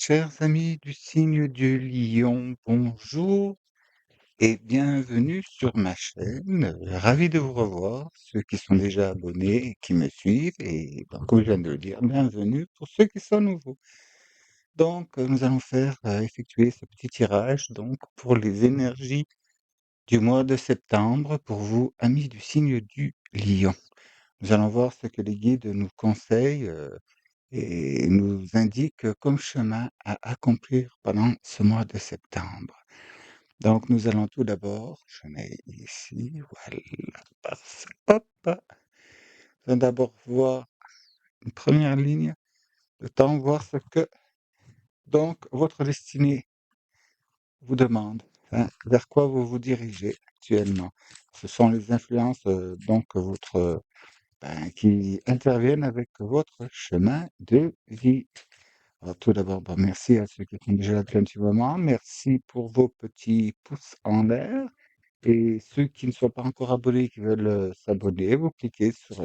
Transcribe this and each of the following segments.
Chers amis du signe du lion, bonjour et bienvenue sur ma chaîne. Ravi de vous revoir, ceux qui sont déjà abonnés et qui me suivent. Et ben, comme je viens de le dire, bienvenue pour ceux qui sont nouveaux. Donc, nous allons effectuer ce petit tirage donc pour les énergies du mois de septembre pour vous, amis du signe du lion. Nous allons voir ce que les guides nous conseillent et nous indiquent comme chemin à accomplir pendant ce mois de septembre. Donc, nous allons tout d'abord, je mets ici, voilà, hop, nous allons d'abord voir une première ligne, le temps, voir ce que donc votre destinée vous demande, hein, vers quoi vous vous dirigez actuellement. Ce sont les influences donc qui interviennent avec votre chemin de vie. Alors, tout d'abord, merci à ceux qui sont déjà là depuis un petit moment. Merci pour vos petits pouces en l'air. Et ceux qui ne sont pas encore abonnés, qui veulent s'abonner, vous cliquez sur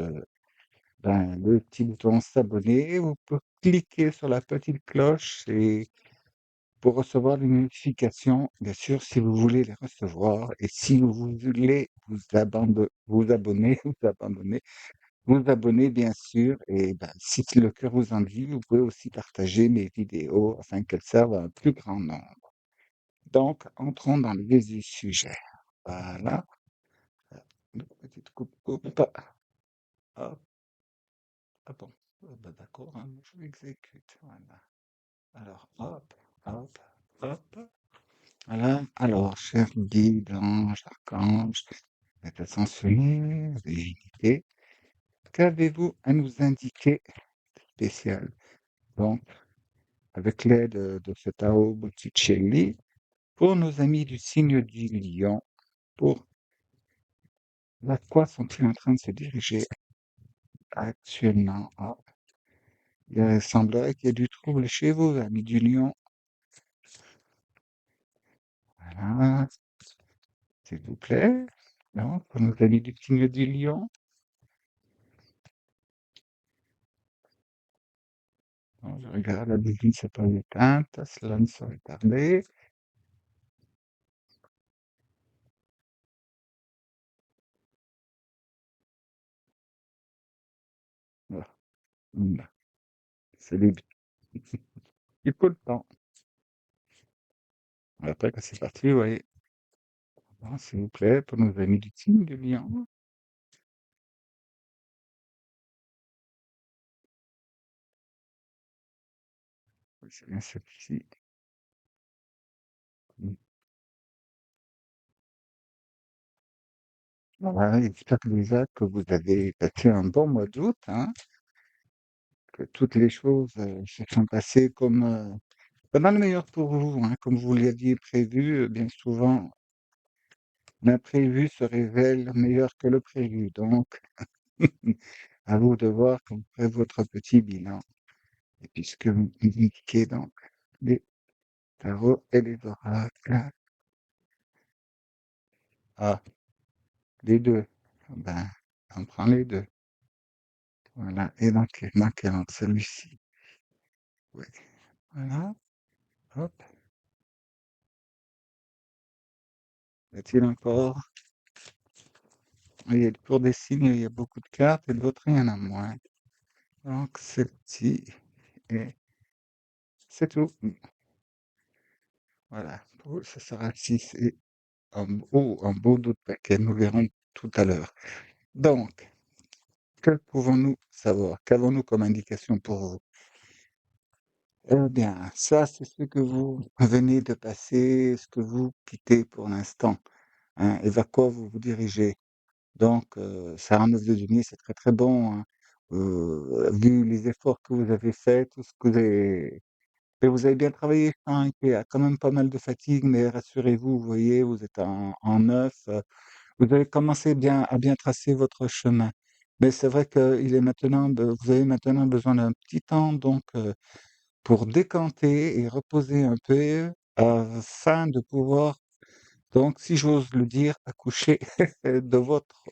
le petit bouton s'abonner. Vous pouvez cliquer sur la petite cloche et pour recevoir les notifications, bien sûr, si vous voulez les recevoir. Et si vous voulez vous abonner, vous abonner, bien sûr. Et si le cœur vous en dit, vous pouvez aussi partager mes vidéos afin qu'elles servent à un plus grand nombre. Donc, entrons dans le vif du sujet. Voilà. Une petite coupe. Hop. Ah bon. D'accord, hein, je l'exécute. Voilà. Alors, hop, hop, hop. Voilà. Alors, cher guide, ange, archange, maître ascensionné, divinité, qu'avez-vous à nous indiquer spécial? Donc, avec l'aide de ce Tao Botticelli, pour nos amis du signe du lion, pour vers quoi sont-ils en train de se diriger actuellement? Ah, il semblerait qu'il y ait du trouble chez vous, amis du lion. Voilà, s'il vous plaît. Non, pour nos amis du signe du lion. Non, je regarde, la bougie ne s'est pas éteinte, cela ne saurait tarder. Voilà. C'est les... Il faut le temps. Après, quand c'est parti, vous voyez. Bon, s'il vous plaît, pour nos amis du signe du lion. Oui, c'est bien celui-ci. Voilà, j'espère déjà que vous avez passé un bon mois d'août, hein, que toutes les choses se sont passées comme pas mal meilleures pour vous, hein, comme vous l'aviez prévu. Bien souvent, l'imprévu se révèle meilleur que le prévu. Donc, à vous de voir quand vous ferez votre petit bilan. Et puisque vous indiquez donc les tarots et les oracles, ah, les deux, ben, on prend les deux. Voilà, et donc, dans quel ordre? Celui-ci. Oui, voilà, hop. Y a-t-il encore? Oui, pour des signes, il y a beaucoup de cartes et d'autres, il y en a moins. Donc, celle-ci, et c'est tout. Voilà, ce sera 6 et un beau doute paquet, nous verrons tout à l'heure. Donc, que pouvons-nous savoir? Qu'avons-nous comme indication pour vous? Eh bien, ça, c'est ce que vous venez de passer, ce que vous quittez pour l'instant, hein, et vers quoi vous vous dirigez. Donc, ça en 9 de denier, c'est très, très bon, hein. Vu les efforts que vous avez faits, tout ce que vous avez bien travaillé, hein, il y a quand même pas mal de fatigue, mais rassurez-vous, vous voyez, vous êtes en neuf, vous avez commencé à bien tracer votre chemin. Mais c'est vrai qu'il est maintenant vous avez maintenant besoin d'un petit temps donc, pour décanter et reposer un peu, afin de pouvoir donc, si j'ose le dire, accoucher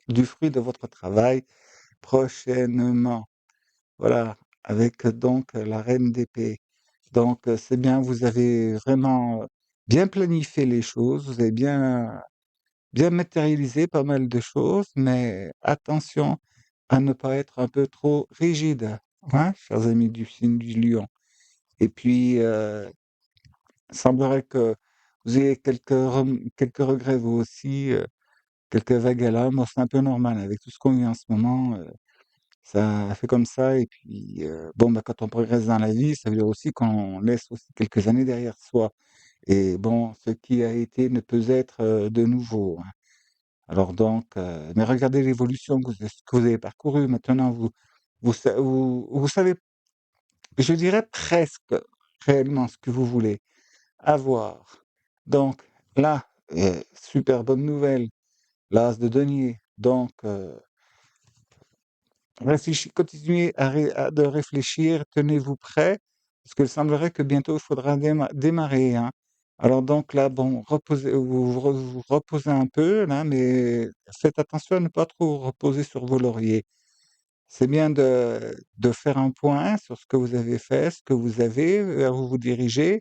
du fruit de votre travail prochainement. Voilà, avec donc la reine d'épée. Donc, c'est bien, vous avez vraiment bien planifié les choses, vous avez bien matérialisé pas mal de choses, mais attention à ne pas être un peu trop rigide, hein, chers amis du signe du lion. Et puis, il semblerait que vous ayez quelques regrets, vous aussi, quelques vagues à l'âme. Bon, c'est un peu normal avec tout ce qu'on vit en ce moment. Ça fait comme ça. Et puis, bon, bah, quand on progresse dans la vie, ça veut dire aussi qu'on laisse aussi quelques années derrière soi. Et bon, ce qui a été ne peut être de nouveau, hein. Alors donc, mais regardez l'évolution que vous avez parcourue. Maintenant, vous savez, je dirais presque réellement ce que vous voulez avoir. Donc là, super bonne nouvelle, l'as de denier. Donc, continuez de réfléchir, tenez-vous prêt, parce qu'il semblerait que bientôt il faudra démarrer, hein. Alors donc là, bon, vous reposez un peu, là, mais faites attention à ne pas trop reposer sur vos lauriers. C'est bien de faire un point sur ce que vous avez fait, ce que vous avez, vers où vous dirigez,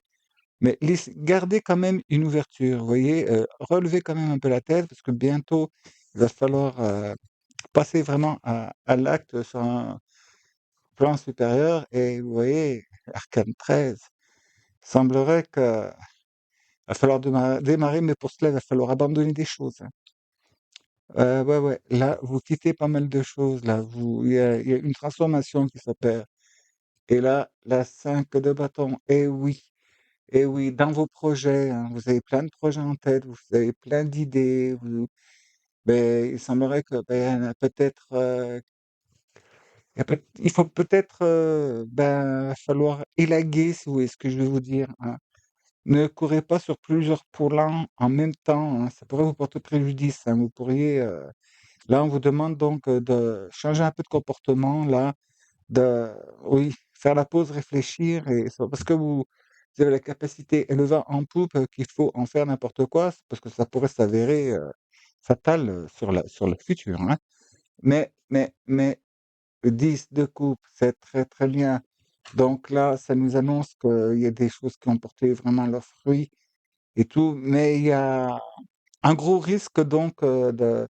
mais gardez quand même une ouverture, vous voyez, relevez quand même un peu la tête, parce que bientôt, il va falloir passer vraiment à l'acte sur un plan supérieur. Et vous voyez, arcane 13, semblerait qu'il va falloir démarrer, mais pour cela, il va falloir abandonner des choses, hein. Ouais, ouais, là, vous quittez pas mal de choses, là. Il y a une transformation qui s'opère. Et là, la 5 de bâton, et oui, dans vos projets, hein, vous avez plein de projets en tête, vous avez plein d'idées, ben, il semblerait que ben, il y en a peut-être il faut peut-être, ben, falloir élaguer, si vous voyez ce que je veux vous dire, hein. Ne courez pas sur plusieurs poulains en même temps, hein, ça pourrait vous porter préjudice, hein. Vous pourriez, là, on vous demande donc, de changer un peu de comportement, là, de oui, faire la pause, réfléchir. Et c'est pas parce que vous avez la capacité et le vent en poupe, qu'il faut en faire n'importe quoi, c'est parce que ça pourrait s'avérer, fatal, sur le futur, hein. Mais le 10 de coupe, c'est très, très bien. Donc là, ça nous annonce qu'il y a des choses qui ont porté vraiment leurs fruits et tout, mais il y a un gros risque donc que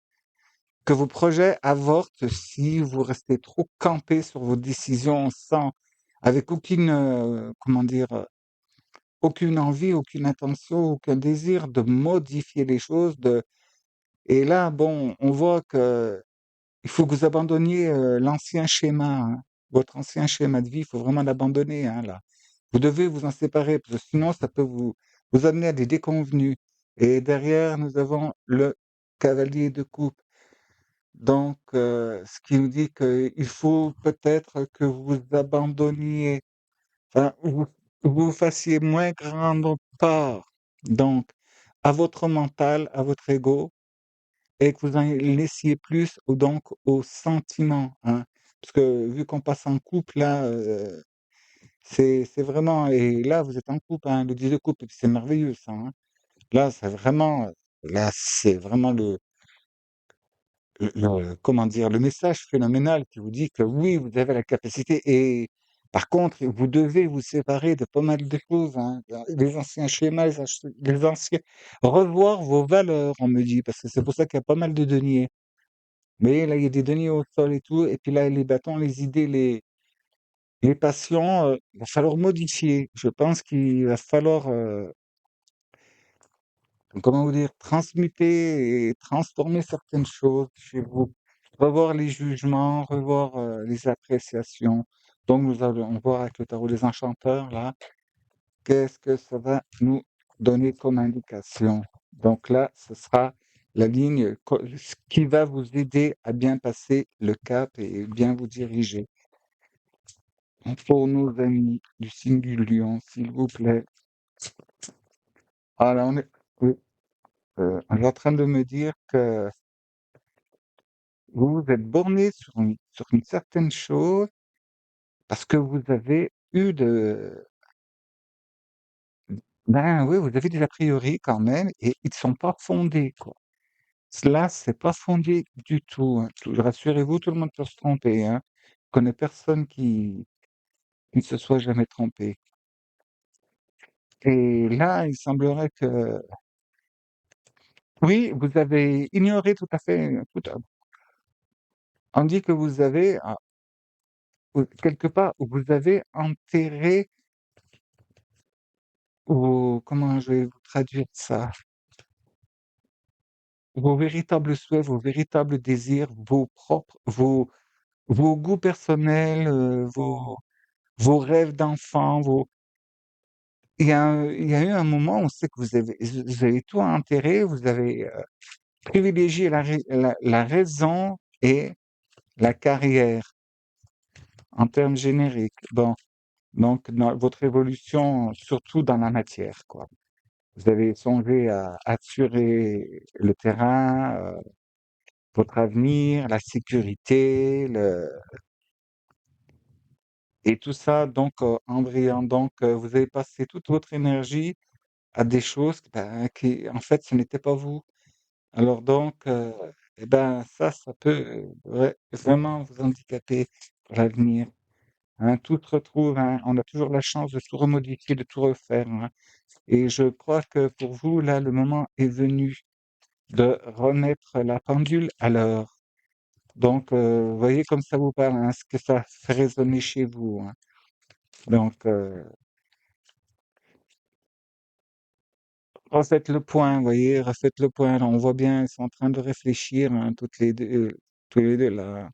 vos projets avortent si vous restez trop campé sur vos décisions avec aucune, comment dire, aucune envie, aucune intention, aucun désir de modifier les choses. Et là, bon, on voit que il faut que vous abandonniez, l'ancien schéma, hein. Votre ancien schéma de vie, il faut vraiment l'abandonner, hein, là. Vous devez vous en séparer parce que sinon ça peut vous amener à des déconvenues. Et derrière, nous avons le cavalier de coupe. Donc, ce qui nous dit qu'il faut peut-être que vous abandonniez, enfin, vous fassiez moins grande part, donc, à votre mental, à votre ego, et que vous en laissiez plus aux sentiments, hein. Parce que vu qu'on passe en couple là, c'est vraiment, et là vous êtes en couple, hein, le 10 de couple, et puis c'est merveilleux ça, hein. Là, c'est vraiment, là, c'est vraiment comment dire? Le message phénoménal qui vous dit que oui, vous avez la capacité. Et par contre, vous devez vous séparer de pas mal de choses, hein, les anciens schémas, les anciens revoir vos valeurs, on me dit, parce que c'est pour ça qu'il y a pas mal de deniers. Mais là, il y a des deniers au sol et tout, et puis là, les bâtons, les idées, les passions, il va falloir modifier. Je pense qu'il va falloir, comment vous dire? Transmuter et transformer certaines choses chez vous. Revoir les jugements, revoir, les appréciations. Donc nous allons voir avec le tarot des enchanteurs là, qu'est-ce que ça va nous donner comme indication. Donc là, ce sera la ligne ce qui va vous aider à bien passer le cap et bien vous diriger. Pour nos amis du signe du lion, s'il vous plaît. Ah là, oui, on est en train de me dire que vous vous êtes borné sur une certaine chose parce que vous avez eu ben oui, vous avez des a priori quand même, et ils ne sont pas fondés, quoi. Cela, c'est pas fondé du tout, hein. Rassurez-vous, tout le monde peut se tromper, hein. Je connais personne qui ne se soit jamais trompé. Et là, il semblerait que oui, vous avez ignoré tout à fait, on dit que vous avez, quelque part, vous avez enterré, ou comment je vais vous traduire ça? Vos véritables souhaits, vos véritables désirs, vos goûts personnels, vos rêves d'enfant, il y a eu un moment où c'est que vous avez tout enterré, vous avez privilégié la raison et la carrière en termes génériques. Bon, donc dans votre évolution, surtout dans la matière, quoi. Vous avez songé à assurer le terrain, votre avenir, la sécurité, et tout ça, donc, en brillant. Donc, vous avez passé toute votre énergie à des choses, ben, qui, en fait, ce n'était pas vous. Alors donc, eh ben, ça peut vraiment vous handicaper pour l'avenir. Hein. Tout se retrouve, hein, on a toujours la chance de tout remodifier, de tout refaire. Hein. Et je crois que pour vous, là, le moment est venu de remettre la pendule à l'heure. Donc, vous voyez comme ça vous parle, hein, ce que ça fait résonner chez vous. Hein. Donc, refaites le point, vous voyez, refaites le point. Là, on voit bien, ils sont en train de réfléchir, hein, tous les deux là.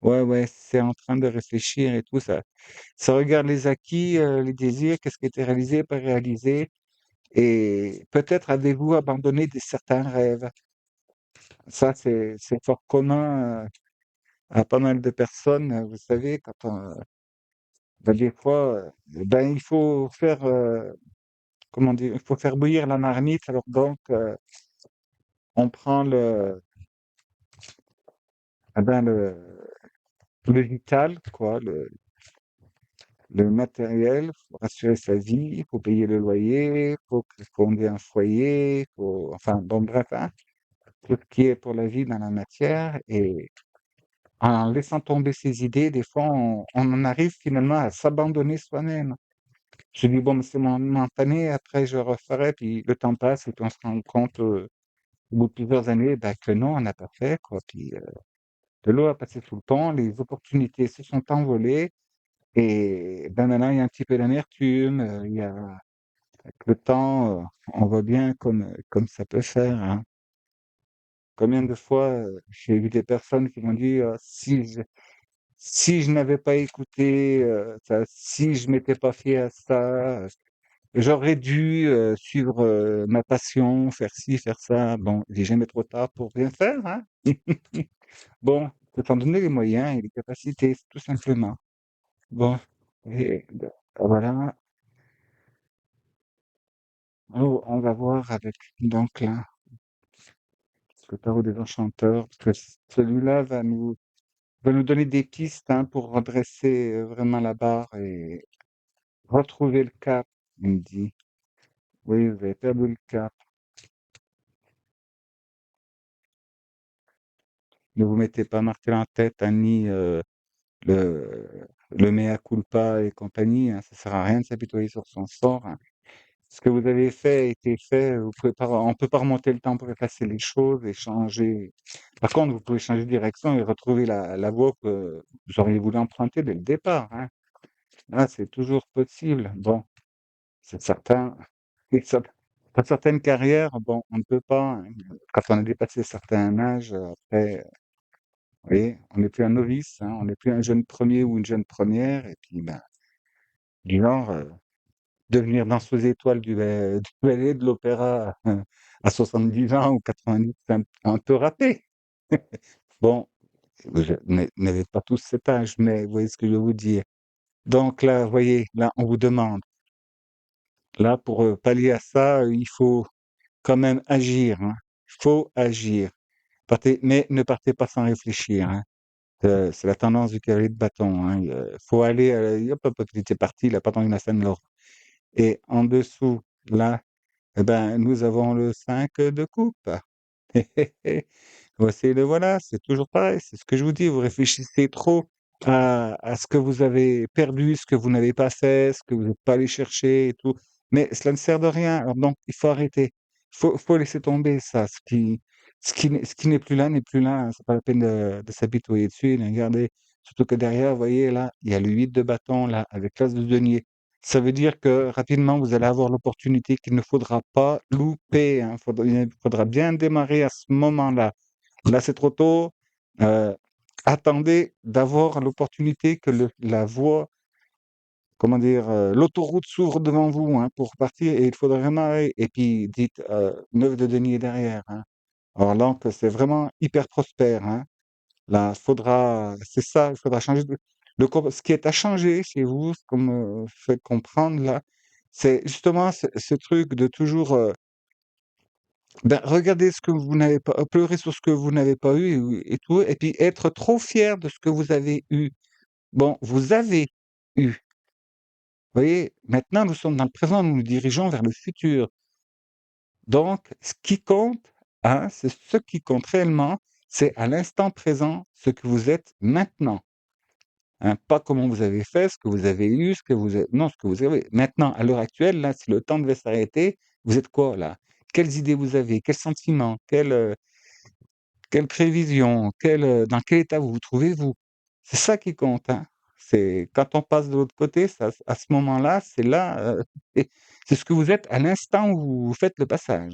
Ouais, ouais, c'est en train de réfléchir et tout ça. Ça regarde les acquis, les désirs, qu'est-ce qui a été réalisé, pas réalisé, et peut-être avez-vous abandonné certains rêves. Ça, c'est fort commun à pas mal de personnes. Vous savez, ben, des fois, ben, il faut faire, comment dire, il faut faire bouillir la marmite. Alors donc, on prend ah ben, le vital, quoi, le matériel, faut assurer sa vie, il faut payer le loyer, il faut fonder un foyer, enfin, bon, bref, hein, tout ce qui est pour la vie dans la matière. Et en laissant tomber ses idées, des fois, on en arrive finalement à s'abandonner soi-même. Je dis, bon, mais c'est momentané, après je referai, puis le temps passe, et puis on se rend compte, au bout de plusieurs années, bah, que non, on n'a pas fait, quoi. Puis de l'eau a passé sous le pont, les opportunités se sont envolées, et ben maintenant, il y a un petit peu d'amertume, il y a avec le temps, on voit bien comme ça peut faire, hein. Combien de fois, j'ai vu des personnes qui m'ont dit, si je n'avais pas écouté, si je m'étais pas fié à ça, j'aurais dû suivre ma passion, faire ci, faire ça. Bon, il n'est jamais trop tard pour bien faire, hein. Bon, faut t'en donner les moyens et les capacités, tout simplement. Bon, et voilà. Oh, on va voir avec donc là, le tarot des enchanteurs, parce que celui-là va nous donner des pistes, hein, pour redresser vraiment la barre et retrouver le cap, il me dit. Oui, vous avez perdu le cap. Ne vous mettez pas martel en tête, hein, ni le mea culpa et compagnie. Hein, ça sert à rien de s'apitoyer sur son sort. Hein. Ce que vous avez fait a été fait. On peut pas remonter le temps pour effacer les choses et changer. Par contre, vous pouvez changer de direction et retrouver la voie que vous auriez voulu emprunter dès le départ. Hein. Là, c'est toujours possible. Bon, c'est certain. Et ça, dans certaines carrières, bon, on ne peut pas. Hein. Quand on a dépassé certains âges, après, vous voyez, on n'est plus un novice, hein, on n'est plus un jeune premier ou une jeune première. Et puis, ben, du genre, devenir danseuse étoile du ballet, de l'opéra à 70 ans ou 90, c'est un peu raté. Bon, n'avez pas tous cet âge, mais vous voyez ce que je veux vous dire. Donc là, vous voyez, là, on vous demande. Là, pour pallier à ça, il faut quand même agir. Hein. Il faut agir. Mais ne partez pas sans réfléchir. Hein. C'est la tendance du cavalier de bâton. Hein. Il faut aller, hop, hop, hop, il était parti, il a pas attendu la scène l'ordre. Et en dessous, là, eh ben, nous avons le 5 de coupe. Voici le voilà, c'est toujours pareil, c'est ce que je vous dis, vous réfléchissez trop à ce que vous avez perdu, ce que vous n'avez pas fait, ce que vous n'êtes pas allé chercher et tout. mais cela ne sert de rien. Alors donc, il faut arrêter. Faut laisser tomber ça. Ce qui n'est plus là n'est plus là, hein. C'est pas la peine de s'apitoyer dessus et de regarder. Surtout que derrière, vous voyez, là, il y a le 8 de bâton, là, avec l'as de denier. Ça veut dire que rapidement, vous allez avoir l'opportunité qu'il ne faudra pas louper, hein. Il faudra bien démarrer à ce moment-là. Là, c'est trop tôt. Euh, Attendez d'avoir l'opportunité que la voie, comment dire, l'autoroute s'ouvre devant vous, hein, pour partir et il faudra vraiment, et puis dites, 9 de denier derrière, hein. Alors là que c'est vraiment hyper prospère, hein. Là, c'est ça, il faudra changer ce qui est à changer chez vous, ce qu'on me fait comprendre là, c'est justement ce truc de toujours, ben, regarder ce que vous n'avez pas, pleurer sur ce que vous n'avez pas eu et tout, et puis être trop fier de ce que vous avez eu. Bon, vous avez eu. Vous voyez, maintenant nous sommes dans le présent, nous nous dirigeons vers le futur. Donc, ce qui compte, hein, c'est ce qui compte réellement, c'est à l'instant présent ce que vous êtes maintenant. Hein, pas comment vous avez fait, ce que vous avez eu, ce que vous avez... Non, ce que vous avez. Maintenant, à l'heure actuelle, là, si le temps devait s'arrêter, vous êtes quoi là? Quelles idées vous avez? Quels sentiments? Quelle prévision? Dans quel état vous vous trouvez-vous? C'est ça qui compte, hein. C'est quand on passe de l'autre côté, ça, à ce moment-là, c'est là, et c'est ce que vous êtes à l'instant où vous faites le passage.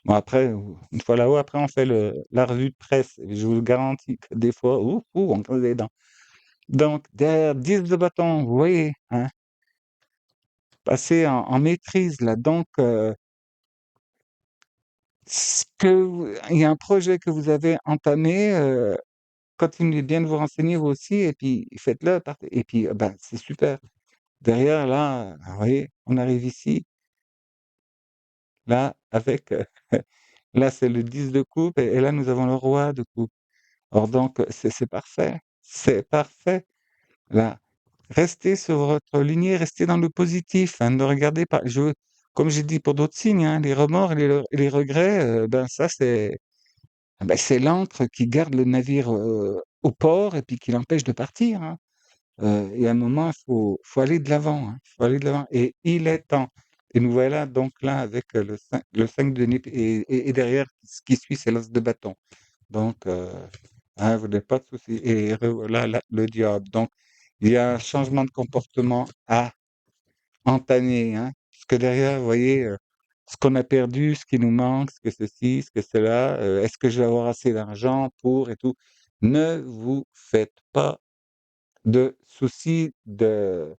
Bon après, une fois là-haut, après on fait la revue de presse. Et je vous garantis que des fois, on creuse les dents. Donc derrière 10 de bâton, vous voyez, hein, passer en maîtrise là. Donc, il y a un projet que vous avez entamé. Continuez bien de vous renseigner vous aussi et puis faites-le, et puis, ben, c'est super. Derrière là, vous voyez, on arrive ici, là, avec, là, c'est le 10 de coupe et là, nous avons le roi de coupe. Or donc, c'est parfait, c'est parfait. Là, restez sur votre lignée, restez dans le positif, hein, ne regardez pas comme j'ai dit pour d'autres signes, hein, les remords et les regrets, ben, ça, c'est l'encre qui garde le navire, au port et puis qui l'empêche de partir, hein. Et à un moment, faut aller de l'avant, hein, faut aller de l'avant et il est temps. Et nous voilà donc là avec, le 5 de denier et derrière ce qui suit, c'est l'as de bâton. Donc, hein, vous n'avez pas de souci et revoilà le diable. Donc il y a un changement de comportement à entamer, hein, parce que derrière, vous voyez, ce qu'on a perdu, ce qui nous manque, ce que ceci, ce que cela, est-ce que je vais avoir assez d'argent pour et tout? Ne vous faites pas de soucis ne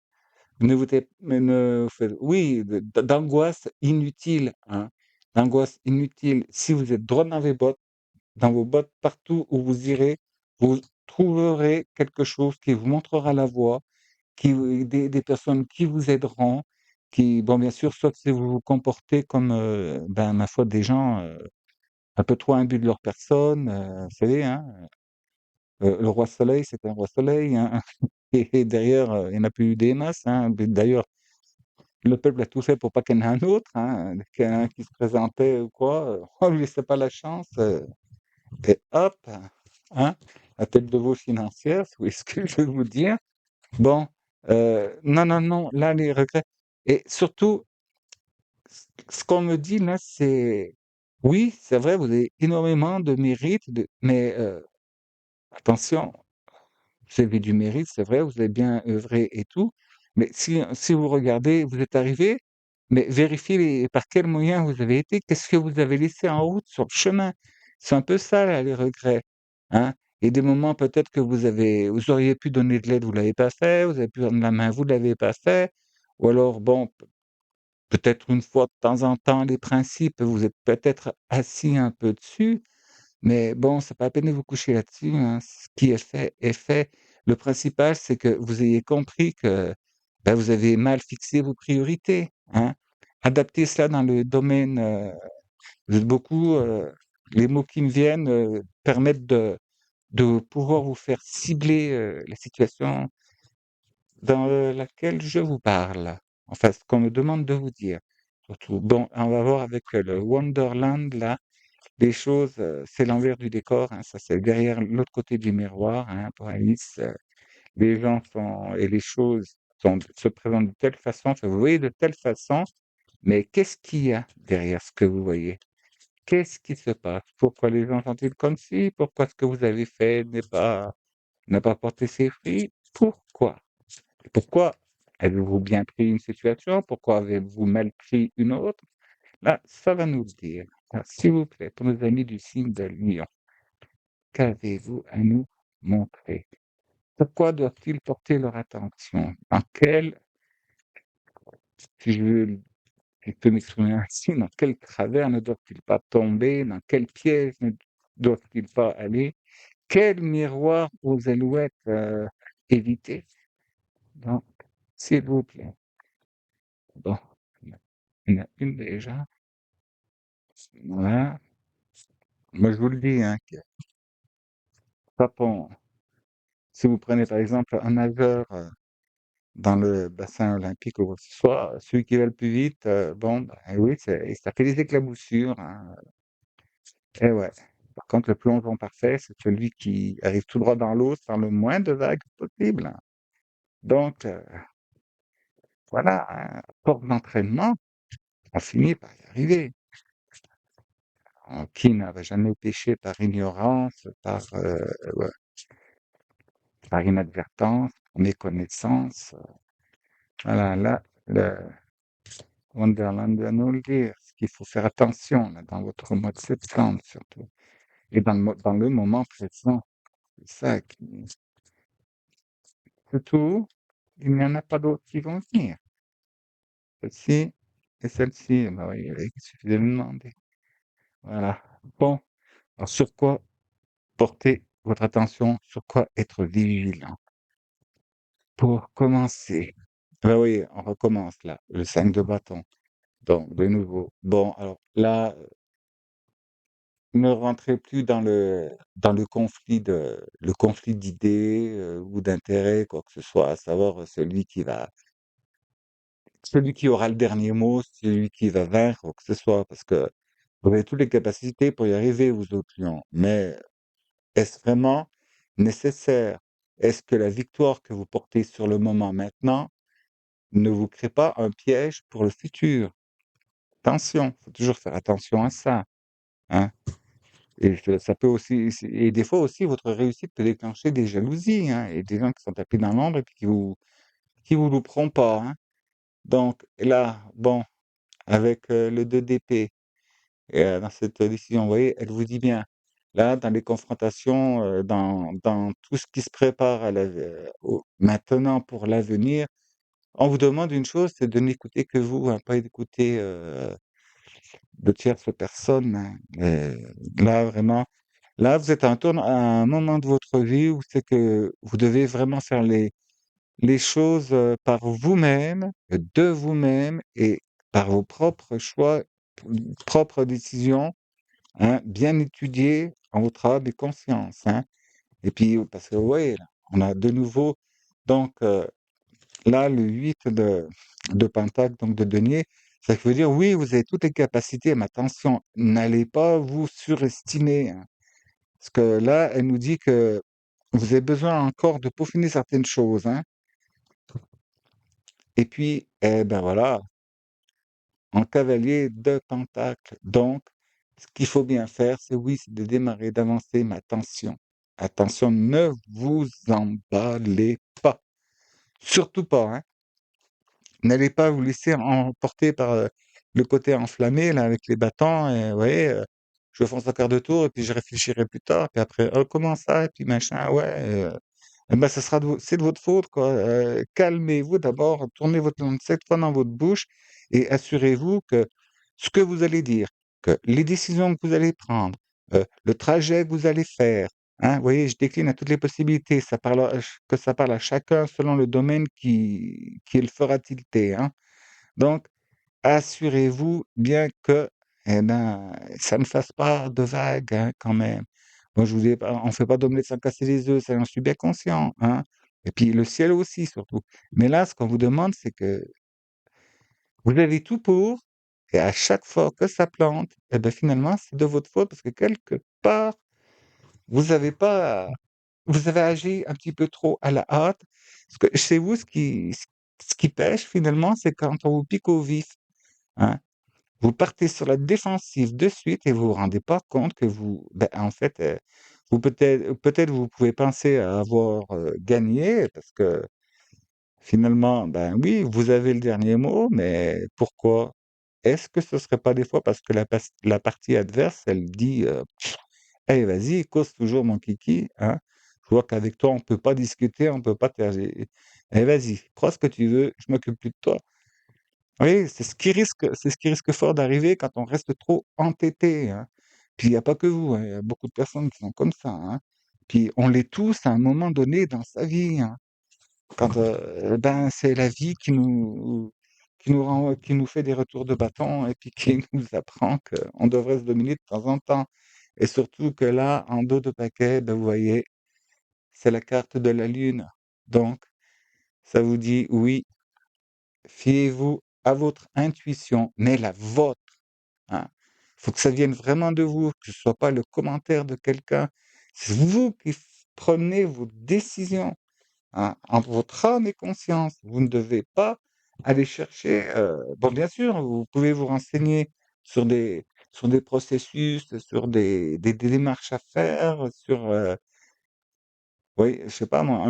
vous faites ne vous faites oui, d'angoisse inutile, hein, d'angoisse inutile. Si vous êtes droit dans vos bottes, partout où vous irez, vous trouverez quelque chose qui vous montrera la voie, des personnes qui vous aideront, bon, bien sûr, sauf si vous vous comportez comme, ben, ma foi, des gens, un peu trop imbus de leur personne, vous savez, hein, le roi soleil, c'est un roi soleil, hein. Et derrière, il n'y en a plus des masses, hein. D'ailleurs, le peuple a tout fait pour pas qu'il y en ait un autre, hein. Qu'il y en ait un qui se présentait ou quoi, on lui laissait pas la chance, et hop, hein, la tête de veau financière, si vous voyez ce que je veux vous dire. Bon, non, non, non, là, les regrets et surtout, ce qu'on me dit là, c'est: «Oui, c'est vrai, vous avez énormément de mérite mais attention». Vous avez du mérite, c'est vrai, vous avez bien œuvré et tout, mais si vous regardez, vous êtes arrivé, mais vérifiez par quels moyens vous avez été, qu'est-ce que vous avez laissé en route sur le chemin? C'est un peu ça là, les regrets, hein? Et des moments peut-être que vous auriez pu donner de l'aide, vous l'avez pas fait, vous avez pu rendre la main, vous l'avez pas fait, ou alors bon, peut-être une fois de temps en temps les principes, vous êtes peut-être assis un peu dessus, mais bon, c'est pas la peine de vous coucher là-dessus, hein. Ce qui est fait est fait. Le principal, c'est que vous ayez compris que, bah, vous avez mal fixé vos priorités, hein. Adaptez cela dans le domaine, vous êtes beaucoup, les mots qui me viennent, permettent de pouvoir vous faire cibler, la situation dans, laquelle je vous parle. Enfin, ce qu'on me demande de vous dire, surtout. Bon, on va voir avec, le Wonderland là. Les choses, c'est l'envers du décor, hein, ça c'est derrière l'autre côté du miroir, hein, pour Alice, les gens sont et les choses se présentent de telle façon, enfin, vous voyez de telle façon Mais qu'est-ce qu'il y a derrière ce que vous voyez? Qu'est-ce qui se passe? Pourquoi les gens sont-ils comme ci? Pourquoi ce que vous avez fait n'a pas porté ses fruits? Pourquoi? Et pourquoi avez-vous bien pris une situation? Pourquoi avez-vous mal pris une autre? Là, ça va nous le dire. Alors, s'il vous plaît, pour nos amis du signe de Lion, qu'avez-vous à nous montrer? Pourquoi doivent-ils porter leur attention? Dans quel, si je peux m'exprimer ainsi, dans quel travers ne doivent-ils pas tomber? Dans quel piège ne doivent-ils pas aller? Quel miroir aux alouettes éviter? Donc, s'il vous plaît. Bon, il y en a une déjà. Voilà. Moi, je vous le dis, hein, que tapons. Si vous prenez par exemple un nageur dans le bassin olympique ou quoi que ce soit, celui qui va le plus vite, bon, bah, oui, ça fait des éclaboussures, hein. Et ouais. Par contre, le plongeon parfait, c'est celui qui arrive tout droit dans l'eau sans le moins de vagues possible, hein. Donc, voilà, hein, à force d'entraînement, on finit par y arriver. Qui n'avait jamais péché par ignorance, ouais, par inadvertance, par méconnaissance. Voilà, là, le Wonderland va nous le dire. Qu'il faut faire attention là, dans votre mois de septembre surtout. Et dans le moment présent. C'est ça qui. C'est tout. Il n'y en a pas d'autres qui vont venir. Celle-ci et celle-ci. Bah oui, il suffit de le demander. Voilà. Bon. Alors, sur quoi porter votre attention? Sur quoi être vigilant? Pour commencer. Bah oui, on recommence là. Le 5 de bâton. Donc, de nouveau. Bon, alors là, ne rentrez plus dans le conflit d'idées, ou d'intérêts, quoi que ce soit, à savoir, celui qui aura le dernier mot, celui qui va vaincre, quoi que ce soit, parce que vous avez toutes les capacités pour y arriver, vous autres lions. Mais est-ce vraiment nécessaire? Est-ce que la victoire que vous portez sur le moment maintenant ne vous crée pas un piège pour le futur? Attention, faut toujours faire attention à ça, hein. Et ça peut aussi, et des fois aussi, votre réussite peut déclencher des jalousies, hein, et des gens qui sont tapés dans l'ombre et puis qui vous louperont pas, hein. Donc là, bon, avec le 2 d'épée, et dans cette décision, vous voyez, elle vous dit bien, là, dans les confrontations, dans tout ce qui se prépare maintenant pour l'avenir, on vous demande une chose, c'est de n'écouter que vous, hein, pas d'écouter de tierces personnes, hein. Là, vraiment. Là, vous êtes à un moment de votre vie où c'est que vous devez vraiment faire les choses par vous-même, de vous-même et par vos propres choix, propres décisions, hein, bien étudiées en votre âme et conscience, hein. Et puis, parce que, ouais, là, on a de nouveau, donc là, le 8 de Pentacle, donc de denier, ça veut dire, oui, vous avez toutes les capacités, mais attention, n'allez pas vous surestimer, hein. Parce que là, elle nous dit que vous avez besoin encore de peaufiner certaines choses, hein. Et puis, eh ben voilà, en cavalier de pentacle. Donc, ce qu'il faut bien faire, c'est oui, c'est de démarrer, d'avancer, mais attention. Attention, ne vous emballez pas. Surtout pas, hein. N'allez pas vous laisser emporter par le côté enflammé, là, avec les bâtons. Et, vous voyez, je fonce un quart de tour et puis je réfléchirai plus tard. Puis après, oh, comment ça? Et puis machin, ouais. Eh ben, c'est de votre faute, quoi. Calmez-vous d'abord, tournez votre langue 7 fois dans votre bouche et assurez-vous que ce que vous allez dire, que les décisions que vous allez prendre, le trajet que vous allez faire, hein, vous voyez, je décline à toutes les possibilités, que ça parle à chacun selon le domaine qui le fera tilter, hein. Donc, assurez-vous bien que, eh ben, ça ne fasse pas de vagues, hein, quand même. Moi, je vous ai pas on fait pas d'omelette sans casser les œufs, ça j'en suis bien conscient, hein. Et puis le ciel aussi surtout. Mais là, ce qu'on vous demande, c'est que vous avez tout pour et à chaque fois que ça plante, et ben, finalement, c'est de votre faute parce que quelque part, vous avez pas vous avez agi un petit peu trop à la hâte. Parce que chez vous, ce qui pêche finalement, c'est quand on vous pique au vif. hein. Vous partez sur la défensive de suite et vous vous rendez pas compte que vous, ben, en fait, vous peut-être vous pouvez penser à avoir gagné parce que finalement, ben oui, vous avez le dernier mot, mais pourquoi? Est-ce que ce serait pas des fois parce que la partie adverse, elle dit «Hey, vas-y, cause toujours mon kiki, hein. Je vois qu'avec toi, on peut pas discuter, on peut pas tergi eh vas-y, crois ce que tu veux, je m'occupe plus de toi». Oui, c'est ce qui risque fort d'arriver quand on reste trop entêté, hein. Puis il y a pas que vous, hein, il y a beaucoup de personnes qui sont comme ça, hein. Puis on l'est tous à un moment donné dans sa vie, hein. Quand, ben, c'est la vie qui nous fait des retours de bâton et puis qui nous apprend qu'on devrait se dominer de temps en temps. Et surtout que là, en dos de paquet, ben, vous voyez, c'est la carte de la lune. Donc ça vous dit: «Oui, fiez-vous à votre intuition, mais la vôtre». Hein. Faut que ça vienne vraiment de vous, que ce soit pas le commentaire de quelqu'un. C'est vous qui prenez vos décisions, hein, en votre âme et conscience. Vous ne devez pas aller chercher. Bon, bien sûr, vous pouvez vous renseigner sur sur des processus, sur des démarches à faire, sur, oui, je sais pas moi,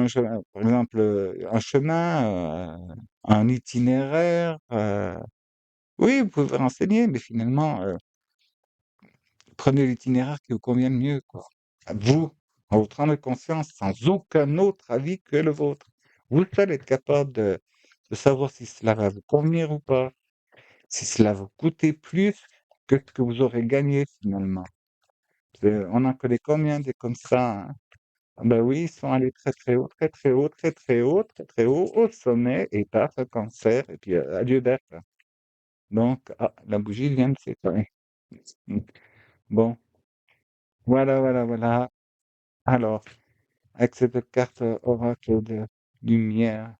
par exemple, un chemin, un itinéraire. Oui, vous pouvez vous renseigner, mais finalement, prenez l'itinéraire qui vous convient le mieux, quoi. À vous, en votre âme et conscience, sans aucun autre avis que le vôtre. Vous seul êtes capable de savoir si cela va vous convenir ou pas, si cela va vous coûter plus que ce que vous aurez gagné finalement. On en connaît combien des comme ça, hein? Ah bah oui, ils sont allés très, très haut, très, très haut, très, très haut, très, très haut, au sommet et paf, un cancer et puis, adieu bête. Donc, ah, la bougie vient de s'éteindre. Mmh. Bon, voilà, voilà, voilà. Alors, avec cette carte oracle de lumière,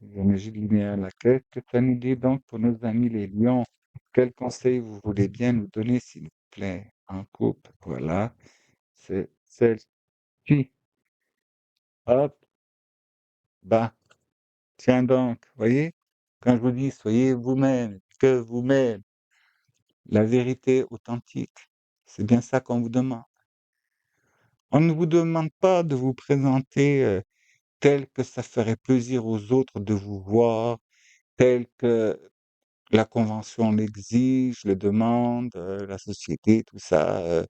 de magie de lumière, là, qu'est-ce que ça nous dit donc pour nos amis les lions? Quels conseils vous voulez bien nous donner, s'il vous plaît, en couple? Voilà, c'est celle-ci. Hop, bah, tiens donc, voyez? Quand je vous dis soyez vous-même, que vous-même, la vérité authentique, c'est bien ça qu'on vous demande. On ne vous demande pas de vous présenter tel que ça ferait plaisir aux autres de vous voir, tel que la convention l'exige, le demande, la société, tout ça.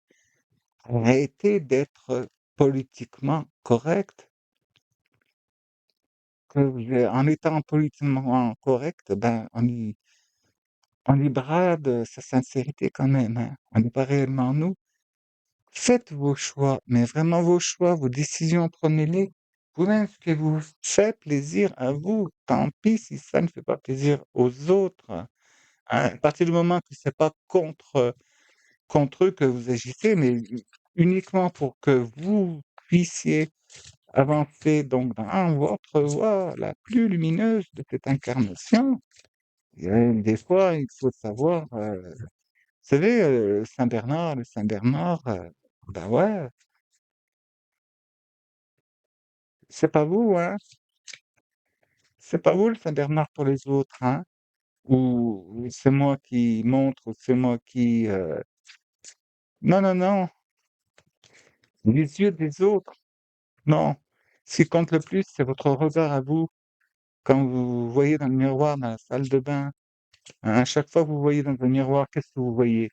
Arrêtez d'être politiquement correct. En étant politiquement correct, ben, on y brade sa sincérité quand même, hein. On n'est pas réellement nous. Faites vos choix, mais vraiment vos choix, vos décisions, prenez-les vous-même, ce qui vous fait plaisir à vous. Tant pis si ça ne fait pas plaisir aux autres. Hein. À partir du moment que c'est pas contre eux que vous agissez, mais uniquement pour que vous puissiez avancer donc dans votre voie la plus lumineuse de cette incarnation. Et des fois, il faut savoir, vous savez, le Saint Bernard, bah ouais, c'est pas vous, hein, c'est pas vous le Saint Bernard pour les autres, hein, ou c'est moi qui montre, ou c'est moi qui, non, non, non, les yeux des autres, non. Ce qui compte le plus, c'est votre regard à vous. Quand vous vous voyez dans le miroir dans la salle de bain, hein, à chaque fois que vous voyez dans un miroir, qu'est-ce que vous voyez?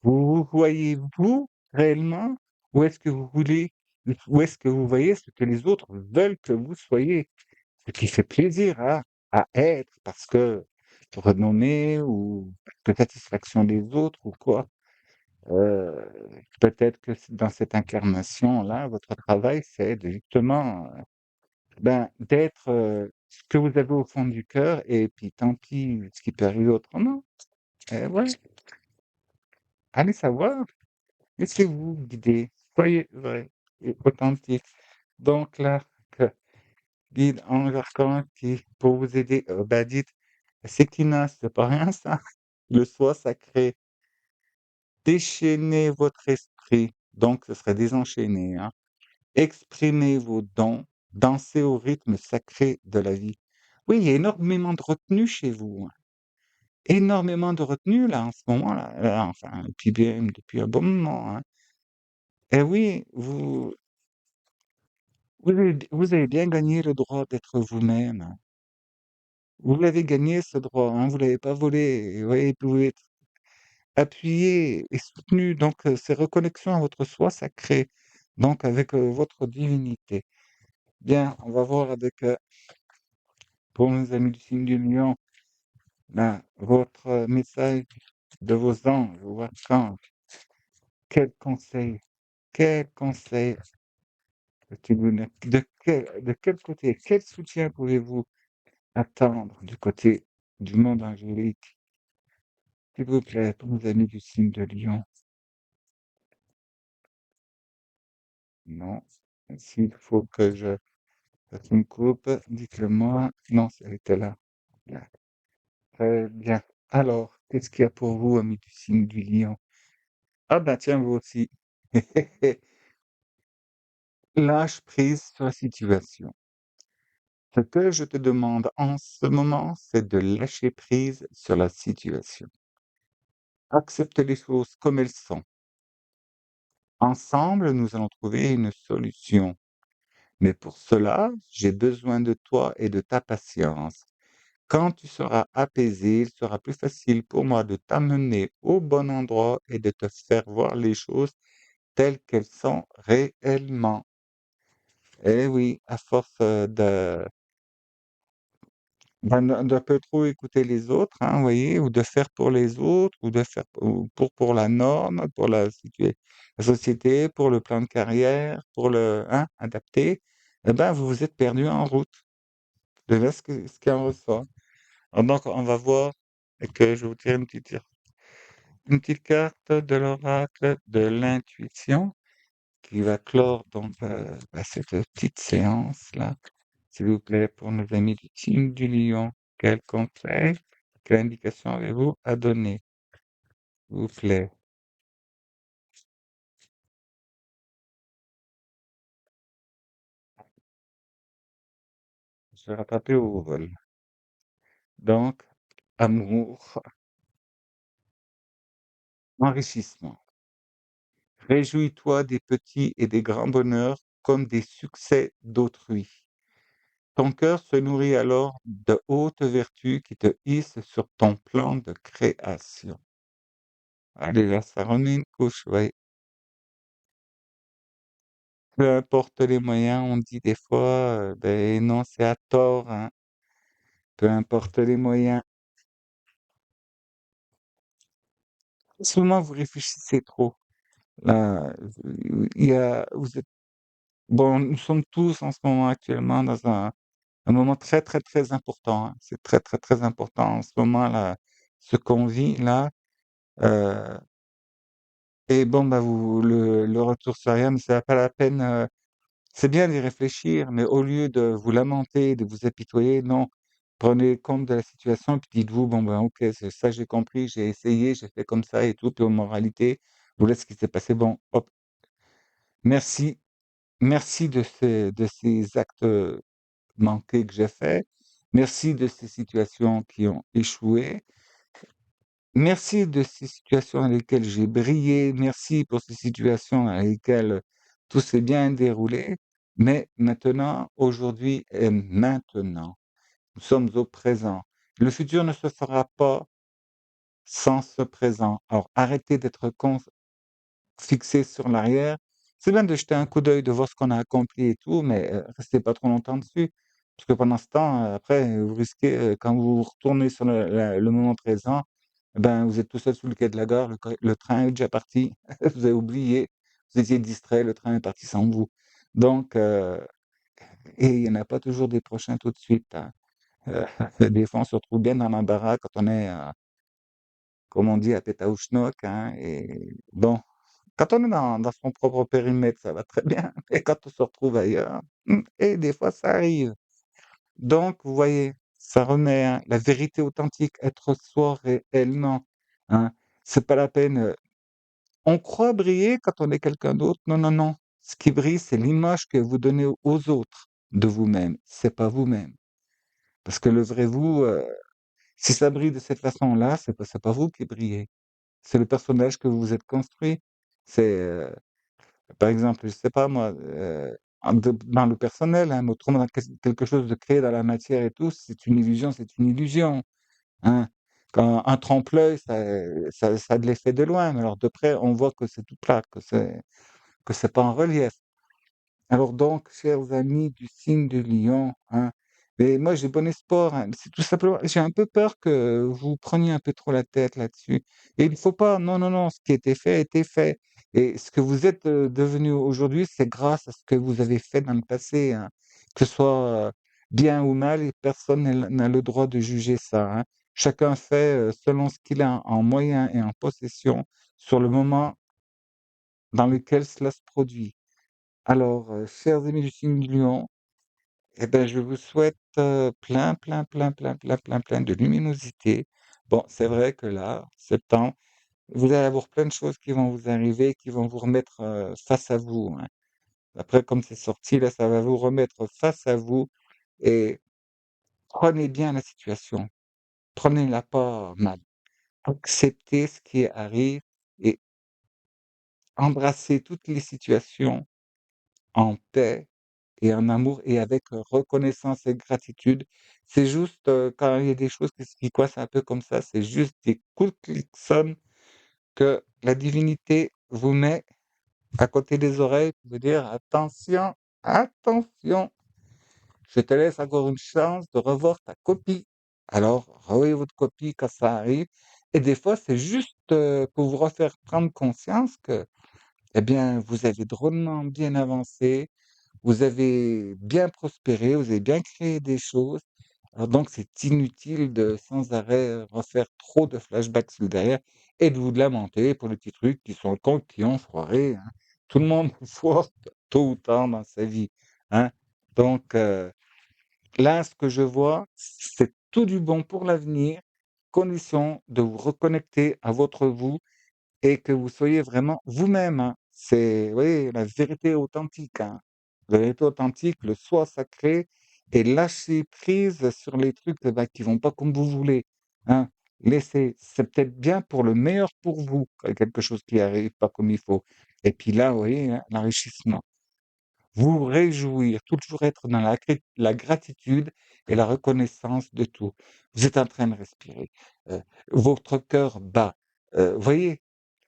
Vous vous voyez vous réellement? Ou est-ce que vous voulez ou est-ce que vous voyez ce que les autres veulent que vous soyez? Ce qui fait plaisir à être parce que renommé ou de satisfaction des autres ou quoi. Heu, peut-être que dans cette incarnation-là, votre travail, c'est de justement, ben, d'être, ce que vous avez au fond du cœur et puis tant pis ce qui peut arriver autrement. Ouais, allez savoir, laissez-vous guider, soyez vrai et authentique. Donc là, que guide, ange, archange qui pour vous aider, bah, dites: «Sekina», c'est pas rien ça, le soi sacré. Déchaînez votre esprit, donc ce serait désenchaîner, hein. Exprimez vos dons, dansez au rythme sacré de la vie. Oui, il y a énormément de retenue chez vous, hein. énormément de retenue là, en ce moment-là, enfin, depuis bien depuis un bon moment, hein. Et oui, vous avez bien gagné le droit d'être vous-même, hein. Vous l'avez gagné ce droit, hein, vous l'avez pas volé, et oui, vous pouvez être appuyé et soutenu, donc ces reconnexions à votre soi sacré, donc avec, votre divinité. Bien, on va voir avec, pour nos amis du signe du lion, ben, votre, message de vos anges ou archanges. Quel conseil, quel conseil peux-tu donner? De quel côté, quel soutien pouvez-vous attendre du côté du monde angélique? S'il vous plaît, pour nos amis du signe de Lion. Non. S'il faut que je fasse une coupe, dites-le moi. Non, elle était là. Bien. Très bien. Alors, qu'est-ce qu'il y a pour vous, amis du signe du Lion? Ah ben tiens, vous aussi. Lâche prise sur la situation. Ce que je te demande en ce moment, c'est de lâcher prise sur la situation. Accepte les choses comme elles sont. Ensemble, nous allons trouver une solution. Mais pour cela, j'ai besoin de toi et de ta patience. Quand tu seras apaisé, il sera plus facile pour moi de t'amener au bon endroit et de te faire voir les choses telles qu'elles sont réellement. Eh oui, à force d'un peu trop écouter les autres, hein, vous voyez, ou de faire pour les autres, ou de faire pour la norme, pour la société, pour le plan de carrière, pour le, hein, adapter, eh ben, vous vous êtes perdu en route. De là ce qui en ressort. Alors donc, on va voir et que je vais vous tirer une petite carte de l'oracle de l'intuition qui va clore donc cette petite séance-là. S'il vous plaît, pour nos amis du team du lion, quel conseil, quelle indication avez-vous à donner, s'il vous plaît? Je vais rattraper au vol. Donc, amour, enrichissement. Réjouis-toi des petits et des grands bonheurs comme des succès d'autrui. Ton cœur se nourrit alors de hautes vertus qui te hissent sur ton plan de création. Allez, là, ça remet une couche, ouais. Peu importe les moyens, on dit des fois, ben non, c'est à tort, hein. Peu importe les moyens. Souvent, vous réfléchissez trop. Là, vous êtes, bon, nous sommes tous en ce moment actuellement dans un moment très, très, très important, hein. C'est très, très, très important en ce moment là, ce qu'on vit là. Euh, et bon, bah, le retour sur rien, mais ça pas la peine. C'est bien d'y réfléchir, mais au lieu de vous lamenter, de vous apitoyer, non, prenez compte de la situation, puis dites-vous, bon ben ok, c'est ça, j'ai compris, j'ai essayé, j'ai fait comme ça et tout, puis en moralité, voilà ce qui s'est passé. Bon, hop, merci, merci de ces actes manqués que j'ai faits, merci de ces situations qui ont échoué, merci de ces situations dans lesquelles j'ai brillé, merci pour ces situations dans lesquelles tout s'est bien déroulé, mais maintenant, aujourd'hui et maintenant, nous sommes au présent. Le futur ne se fera pas sans ce présent. Alors, arrêtez d'être fixé sur l'arrière. C'est bien de jeter un coup d'œil, de voir ce qu'on a accompli et tout, mais restez pas trop longtemps dessus. Parce que pendant ce temps, après, vous risquez, quand vous retournez sur le moment présent, eh ben, vous êtes tout seul sous le quai de la gare, le train est déjà parti, vous avez oublié, vous étiez distrait, le train est parti sans vous. Donc, et il n'y en a pas toujours des prochains tout de suite, hein. Euh, des fois, on se retrouve bien dans l'embarras quand on est, comme on dit, à Pétaouchnok, hein. Et bon, quand on est dans son propre périmètre, ça va très bien. Et quand on se retrouve ailleurs, et des fois, ça arrive. Donc, vous voyez, ça remet, hein, la vérité authentique, être soi réellement, hein. C'est pas la peine. On croit briller quand on est quelqu'un d'autre. Non, non, non. Ce qui brille, c'est l'image que vous donnez aux autres de vous-même. C'est pas vous-même. Parce que le vrai vous, Si ça brille de cette façon-là, c'est pas vous qui brillez, c'est le personnage que vous vous êtes construit. C'est, par exemple, je sais pas moi, dans le personnel, hein, mais autrement dans quelque chose de créé dans la matière et tout, c'est une illusion, hein. Quand un trompe-l'œil, ça a de l'effet de loin, mais alors de près, on voit que c'est tout plat, que c'est pas en relief. Alors donc, chers amis du signe de Lion, hein, mais moi j'ai bon espoir, hein, c'est tout simplement, j'ai un peu peur que vous preniez un peu trop la tête là-dessus. Et il ne faut pas, non, non, non, ce qui a été fait. Et ce que vous êtes devenu aujourd'hui, c'est grâce à ce que vous avez fait dans le passé, hein. Que ce soit bien ou mal, et personne n'a le droit de juger ça, hein. Chacun fait selon ce qu'il a en moyens et en possession sur le moment dans lequel cela se produit. Alors, chers amis du signe du lion, eh ben, je vous souhaite plein, plein, plein, plein, plein, plein, plein de luminosité. Bon, c'est vrai que là, septembre, vous allez avoir plein de choses qui vont vous arriver, qui vont vous remettre face à vous, hein. Après, comme c'est sorti, là, ça va vous remettre face à vous et prenez bien la situation. Prenez-la pas mal. Acceptez ce qui arrive et embrassez toutes les situations en paix et en amour et avec reconnaissance et gratitude. C'est juste, quand il y a des choses qui coincent un peu comme ça, c'est juste des coups de klaxon que la divinité vous met à côté des oreilles pour vous dire: «Attention, attention, je te laisse encore une chance de revoir ta copie». Alors, revoyez votre copie quand ça arrive et des fois, c'est juste, pour vous refaire prendre conscience que, eh bien, vous avez drôlement bien avancé, vous avez bien prospéré, vous avez bien créé des choses. Alors donc, c'est inutile de sans arrêt refaire trop de flashbacks sur le derrière et de vous lamenter pour les petits trucs qui sont cons, qui ont foiré, hein. Tout le monde foire tôt ou tard dans sa vie, hein. Donc, là, ce que je vois, c'est tout du bon pour l'avenir, condition de vous reconnecter à votre vous et que vous soyez vraiment vous-même, hein. C'est, vous voyez, la vérité authentique, hein. La vérité authentique, le soi sacré et lâcher prise sur les trucs, bah, qui vont pas comme vous voulez, hein. Laissez, c'est peut-être bien pour le meilleur pour vous, quelque chose qui arrive pas comme il faut. Et puis là, vous voyez, hein, l'enrichissement. Vous réjouir, toujours être dans la gratitude et la reconnaissance de tout. Vous êtes en train de respirer, heu, votre cœur bat. Vous voyez?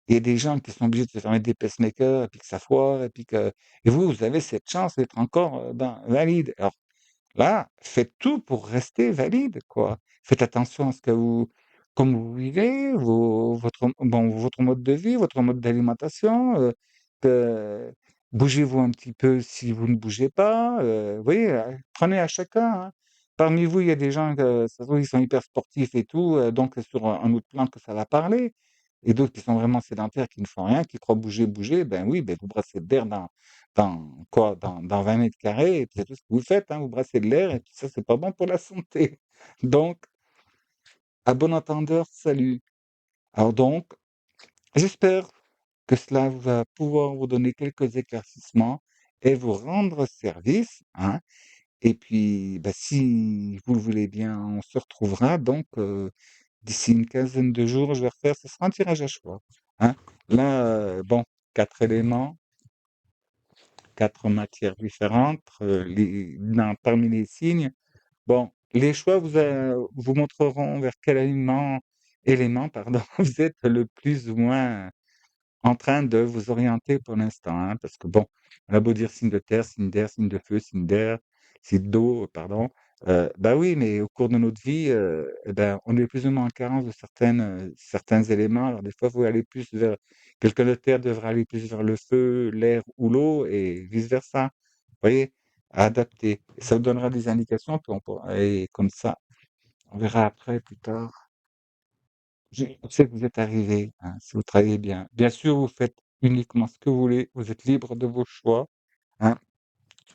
Il y a des gens qui sont obligés de se faire mettre des pacemakers et puis que ça foire et puis que et vous, vous avez cette chance d'être encore, ben, valide. Alors là, faites tout pour rester valide, quoi. Faites attention à ce que vous comme vous vivez, votre mode de vie, votre mode d'alimentation, que bougez-vous un petit peu si vous ne bougez pas, vous voyez? Prenez à chacun, hein. Parmi vous, il y a des gens que ça se trouve, ils sont hyper sportifs et tout, donc c'est sur un autre plan que ça va parler et d'autres qui sont vraiment sédentaires, qui ne font rien, qui croient bouger, bouger, ben oui, ben vous brassez de l'air dans quoi? Dans 20 mètres carrés et puis c'est tout ce que vous faites, hein, vous brassez de l'air et puis ça, c'est pas bon pour la santé. Donc, à bon entendeur, salut. Alors donc, j'espère que cela va pouvoir vous donner quelques éclaircissements et vous rendre service, hein. Et puis, bah, si vous le voulez bien, on se retrouvera donc, d'ici une quinzaine de jours, je vais refaire ce sera un tirage à choix, hein. Là, bon, 4 éléments, 4 matières différentes, parmi les signes. Bon, les choix vous montreront vers quel élément, pardon, vous êtes le plus ou moins en train de vous orienter pour l'instant, hein, parce que bon, on a beau dire signe de terre, signe d'air, signe de feu, signe d'air, signe d'eau, pardon, bah oui, mais au cours de notre vie, et ben, on est plus ou moins en carence de certains éléments. Alors des fois, vous allez plus vers quelqu'un de terre devrait aller plus vers le feu, l'air ou l'eau et vice versa. Vous voyez? À adapter. Ça vous donnera des indications, puis on pourra et comme ça, on verra après, plus tard. Je sais que vous êtes arrivé, hein, si vous travaillez bien. Bien sûr, vous faites uniquement ce que vous voulez, vous êtes libre de vos choix, hein.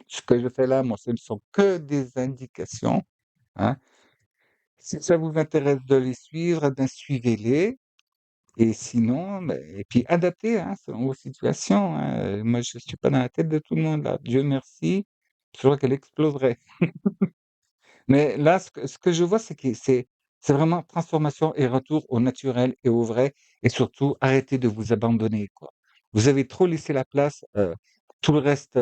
Ce que je fais là, moi, ce ne sont que des indications, hein. Si ça vous intéresse de les suivre, ben, suivez-les et sinon, beh et puis adaptez, hein, selon vos situations, hein, moi, je suis pas dans la tête de tout le monde là. Dieu merci, je crois qu'elle exploserait. Mais là, ce que je vois, c'est que c'est C'est vraiment transformation et retour au naturel et au vrai et surtout arrêtez de vous abandonner, quoi. Vous avez trop laissé la place, tout le reste,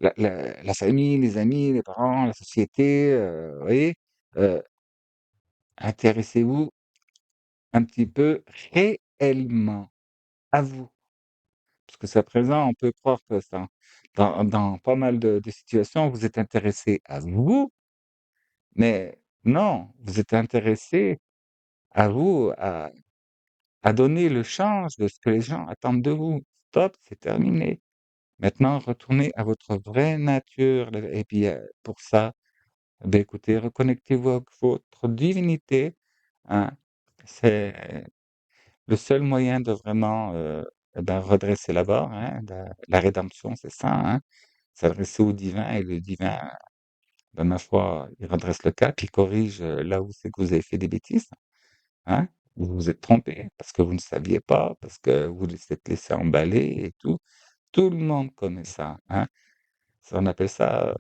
la famille, les amis, les parents, la société, vous voyez? Heu, Intéressez-vous un petit peu réellement à vous. Parce que c'est à présent, on peut croire que ça dans pas mal de situations, vous êtes intéressé à vous, mais non, vous êtes intéressé à vous, à donner le change de ce que les gens attendent de vous. Stop, c'est terminé. Maintenant, retournez à votre vraie nature et puis, pour ça, beh, écoutez, reconnectez-vous avec votre divinité, hein. C'est le seul moyen de vraiment, et ben, redresser la barre, hein, la rédemption, c'est ça, hein. S'adresser au divin et le divin, ben, ma foi, il redresse le cap, il corrige, là où c'est que vous avez fait des bêtises, hein. Vous vous êtes trompé parce que vous ne saviez pas, parce que vous vous êtes laissé emballer et tout. Tout le monde connaît ça, hein. Ça, on appelle ça,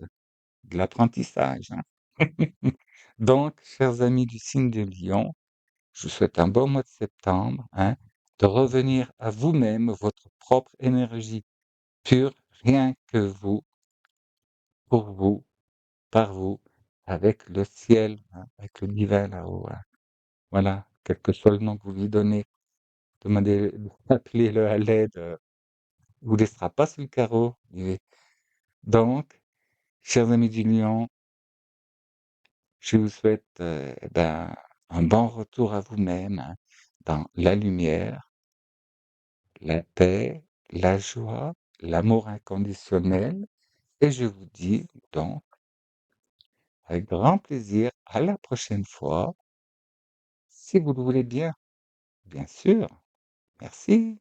de l'apprentissage, hein. Donc, chers amis du signe de Lion, je vous souhaite un bon mois de septembre, hein, de revenir à vous-même, votre propre énergie pure, rien que vous, pour vous, par vous, avec le ciel, hein, avec le divin là-haut, hein. Voilà, quel que soit le nom que vous lui donnez, demandez appelez-le à l'aide, il vous laissera pas sur le carreau. Donc, chers amis du lion, je vous souhaite, ben, un bon retour à vous-même, hein, dans la lumière, la paix, la joie, l'amour inconditionnel et je vous dis donc avec grand plaisir à la prochaine fois, si vous le voulez bien, bien sûr. Merci.